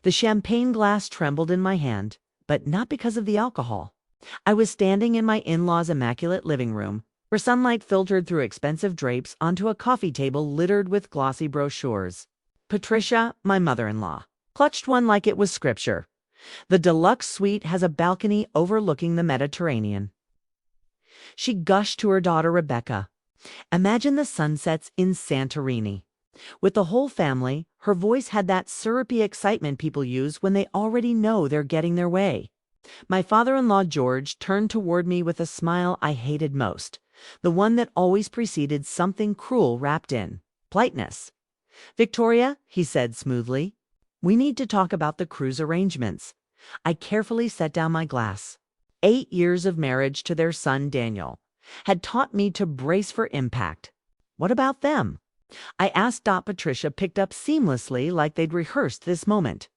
The champagne glass trembled in my hand, but not because of the alcohol. I was standing in my in-laws' immaculate living room, where sunlight filtered through expensive drapes onto a coffee table littered with glossy brochures. Patricia, my mother-in-law, clutched one like it was scripture. The deluxe suite has a balcony overlooking the Mediterranean. She gushed to her daughter Rebecca. Imagine the sunsets in Santorini. With the whole family, her voice had that syrupy excitement people use when they already know they're getting their way. My father-in-law George turned toward me with a smile I hated most, the one that always preceded something cruel wrapped in politeness. "Victoria," he said smoothly, "we need to talk about the cruise arrangements." I carefully set down my glass. 8 years of marriage to their son Daniel had taught me to brace for impact. What about them? I asked. Patricia picked up seamlessly like they'd rehearsed this moment.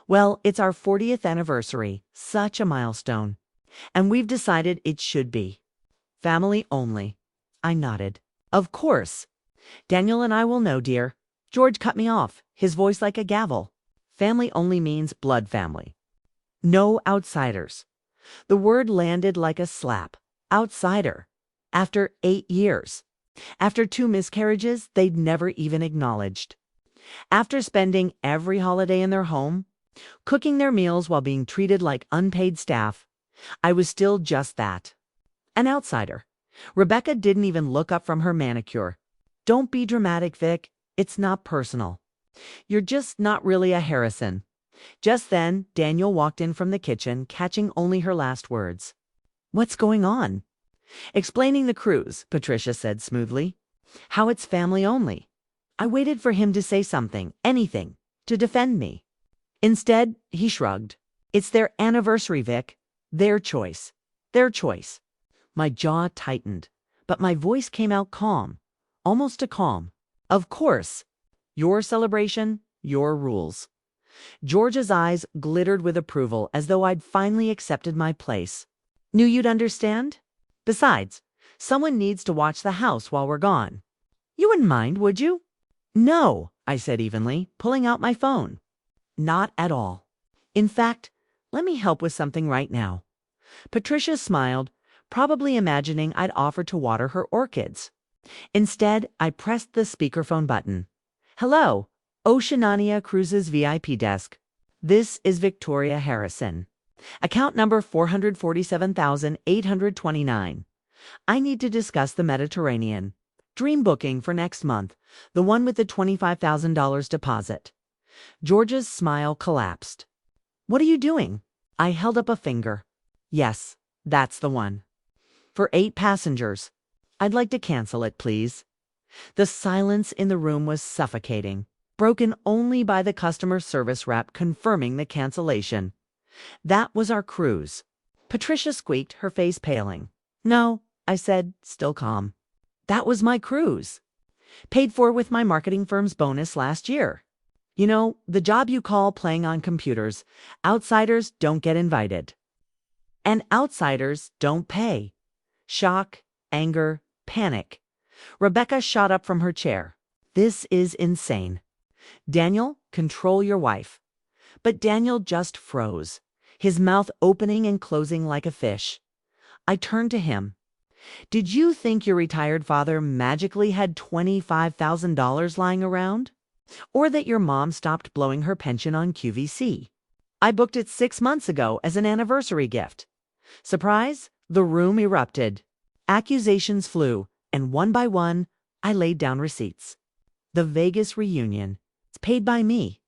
"Well, it's our 40th anniversary, such a milestone. And we've decided it should be family only." I nodded. "Of course. Daniel and I will know, dear." George cut me off, his voice like a gavel. "Family only means blood family. No outsiders." The word landed like a slap. Outsider. After 8 years. After 2 miscarriages they'd never even acknowledged. After spending every holiday in their home, cooking their meals while being treated like unpaid staff, I was still just that. An outsider. Rebecca didn't even look up from her manicure. "Don't be dramatic, Vic. It's not personal. You're just not really a Harrison." Just then, Daniel walked in from the kitchen, catching only her last words. "What's going on?" "Explaining the cruise," Patricia said smoothly. "How it's family only." I waited for him to say something, anything, to defend me. Instead, he shrugged. "It's their anniversary, Vic. Their choice. Their choice." My jaw tightened, but my voice came out calm, almost a calm. "Of course. Your celebration, your rules." George's eyes glittered with approval, as though I'd finally accepted my place. "Knew you'd understand? Besides, someone needs to watch the house while we're gone. You wouldn't mind, would you?" "No," I said evenly, pulling out my phone. "Not at all. In fact, let me help with something right now." Patricia smiled, probably imagining I'd offer to water her orchids. Instead, I pressed the speakerphone button. "Hello, Oceania Cruises VIP desk. This is Victoria Harrison. Account number 447,829. I need to discuss the Mediterranean. Dream booking for next month, the one with the $25,000 deposit." George's smile collapsed. "What are you doing?" I held up a finger. "Yes, that's the one. For 8 passengers. I'd like to cancel it, please." The silence in the room was suffocating, broken only by the customer service rep confirming the cancellation. That was our cruise. Patricia squeaked, her face paling. "No," I said, still calm. "That was my cruise. Paid for with my marketing firm's bonus last year. You know, the job you call playing on computers. Outsiders don't get invited. And outsiders don't pay." Shock, anger, panic. Rebecca shot up from her chair. "This is insane. Daniel, control your wife." But Daniel just froze, his mouth opening and closing like a fish. I turned to him. "Did you think your retired father magically had $25,000 lying around? Or that your mom stopped blowing her pension on QVC? I booked it 6 months ago as an anniversary gift." Surprise? The room erupted. Accusations flew, and one by one, I laid down receipts. The Vegas reunion. It's paid by me.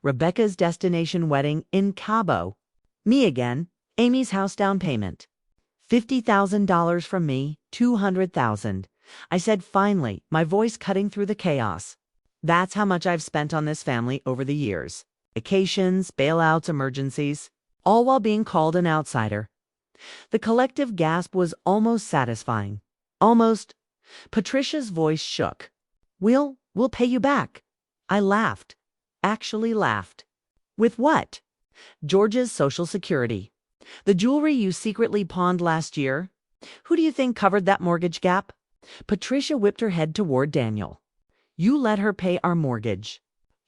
Rebecca's destination wedding in Cabo. Me again. Amy's house down payment. $50,000 from me, $200,000. I said finally, my voice cutting through the chaos. "That's how much I've spent on this family over the years. Vacations, bailouts, emergencies, all while being called an outsider." The collective gasp was almost satisfying. Almost. Patricia's voice shook. We'll pay you back." I laughed. Actually laughed. "With what?" "George's Social Security. The jewelry you secretly pawned last year. Who do you think covered that mortgage gap?" Patricia whipped her head toward Daniel. "You let her pay our mortgage."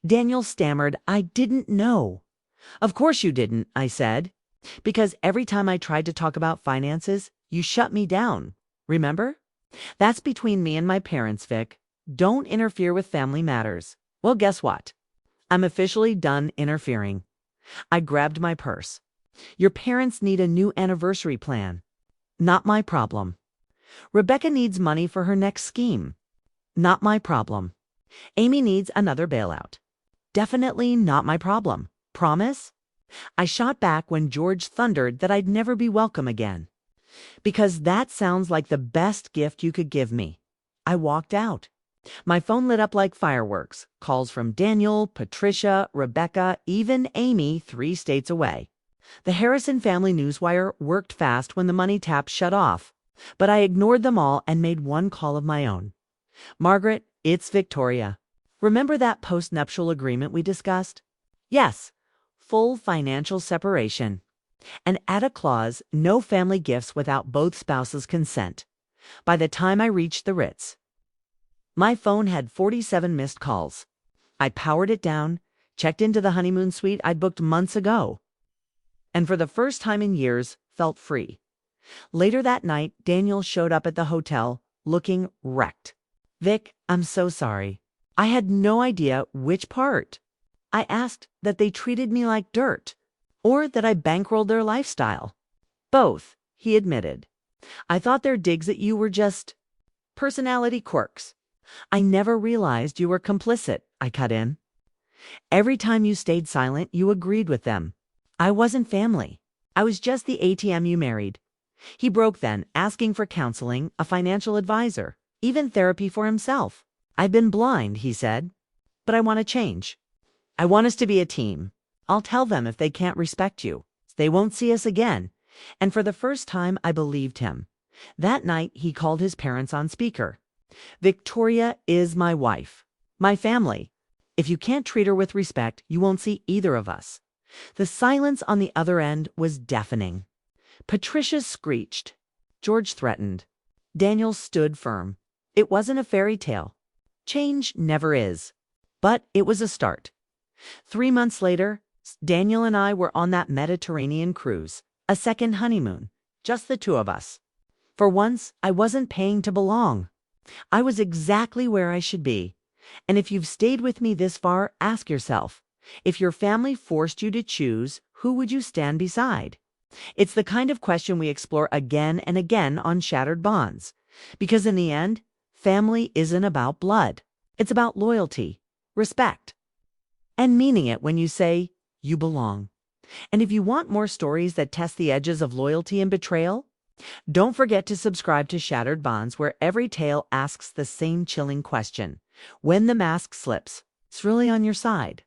Daniel stammered, "I didn't know." Of course you didn't, I said. Because every time I tried to talk about finances, you shut me down. Remember? That's between me and my parents, Vic. Don't interfere with family matters. Well, guess what? I'm officially done interfering. I grabbed my purse. Your parents need a new anniversary plan. Not my problem. Rebecca needs money for her next scheme. Not my problem. Amy needs another bailout. Definitely not my problem. Promise? I shot back when George thundered that I'd never be welcome again. Because that sounds like the best gift you could give me. I walked out. My phone lit up like fireworks. Calls from Daniel, Patricia, Rebecca, even Amy 3 states away. The Harrison family newswire worked fast when the money tap shut off. But I ignored them all and made one call of my own. Margaret, it's Victoria. Remember that post-nuptial agreement we discussed? Yes. Full financial separation. And add a clause, no family gifts without both spouses' consent. By the time I reached the Ritz, my phone had 47 missed calls. I powered it down, checked into the honeymoon suite I'd booked months ago, and for the first time in years, felt free. Later that night, Daniel showed up at the hotel, looking wrecked. Vic, I'm so sorry. I had no idea which part. I asked that they treated me like dirt, or that I bankrolled their lifestyle. Both, he admitted. I thought their digs at you were just personality quirks. I never realized you were complicit, I cut in. Every time you stayed silent, you agreed with them. I wasn't family. I was just the ATM you married. He broke then, asking for counseling, a financial advisor, even therapy for himself. I've been blind, he said, but I want to change. I want us to be a team. I'll tell them if they can't respect you. They won't see us again. And for the first time, I believed him. That night, he called his parents on speaker. Victoria is my wife, my family. If you can't treat her with respect, you won't see either of us. The silence on the other end was deafening. Patricia screeched. George threatened. Daniel stood firm. It wasn't a fairy tale. Change never is. But it was a start. 3 months later, Daniel and I were on that Mediterranean cruise, a second honeymoon, just the two of us. For once, I wasn't paying to belong. I was exactly where I should be. And if you've stayed with me this far, ask yourself, if your family forced you to choose, who would you stand beside? It's the kind of question we explore again and again on Shattered Bonds. Because in the end, family isn't about blood. It's about loyalty, respect, and meaning it when you say, you belong. And if you want more stories that test the edges of loyalty and betrayal, don't forget to subscribe to Shattered Bonds, where every tale asks the same chilling question. When the mask slips, it's really on your side.